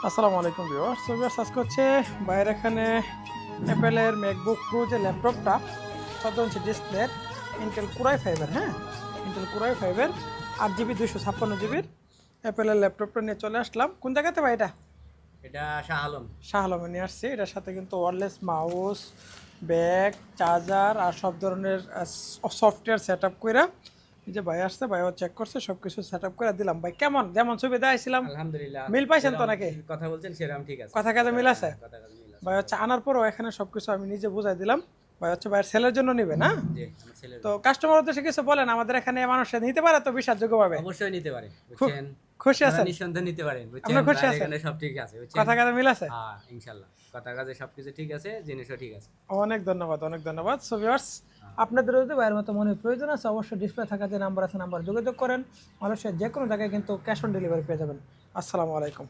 আসসালামু আলাইকুম viewers. So viewers, আজকে হচ্ছে বাইরে এখানে অ্যাপেলের ম্যাকবুক প্রো যে ল্যাপটপটা 14 ইঞ্চি ডিসপ্লের ইন্টেল কোরাই ফাইভের, হ্যাঁ, ইন্টেল কোরাই ফাইভের 8 জিবি 256 জিবির অ্যাপেলের ল্যাপটপটা নিয়ে চলে আসলাম। কোন জায়গাতে ভাই এটা? এটা শাহ আলম। শাহ আলমে নিয়ে আসছি। এটার সাথে কিন্তু ওয়্যারলেস মাউস, ব্যাগ, চার্জার আর সব ধরনের সফটওয়্যার সেট আপ করে এই যে ভাই আসছে, ভাইও চেক করছে, সব কিছু সেট আপ করে দিলাম। ভাই কেমন, যেমন ছবি দেখাইছিলাম আলহামদুলিল্লাহ, মিল পাইছেন তো যেরকম নাকি? কথা বলছেন সেরকম ঠিক আছে। কথা কাজে মিল আছে? কথা কাজে মিল আছে। ভাই হচ্ছে আনার পরও এখানে সবকিছু আমি নিজে বুঝাই দিলাম। ভাই হচ্ছে ভাইয়ের সেলের জন্য নিবে না? জি, আমার ছেলের তো কাস্টমার উদ্দেশ্যে কিছু বলেন, আমাদের এখানে মানুষ নিতে পারে তো বিশ্বাসযোগ্য ভাবে? অবশ্যই নিতে পারে, খুব বুঝছেন? খুশি আপনারা আছেন? নিঃসন্দেহে নিতে পারেন, বুঝছেন? আপনার খুশি আর আছেন? এখানে সব ঠিক আছে, বুঝছেন? কথা কাজে মিল আছে? হ্যাঁ, ইনশাআল্লাহ। কথা কাজে সবকিছু ঠিক আছে, জিনিসও ঠিক আছে। অনেক ধন্যবাদ, অনেক ধন্যবাদ। সো ভিউয়ার্স, আপনাদের যদি ভাইয়ের মতো মনে প্রয়োজন আছে, অবশ্যই ডিসপ্লে থাকা যে নাম্বার আছে নাম্বার যোগাযোগ করেন। মানুষের যে কোনো জায়গায় কিন্তু ক্যাশ অন ডেলিভারি পেয়ে যাবেন। আসসালামু আলাইকুম।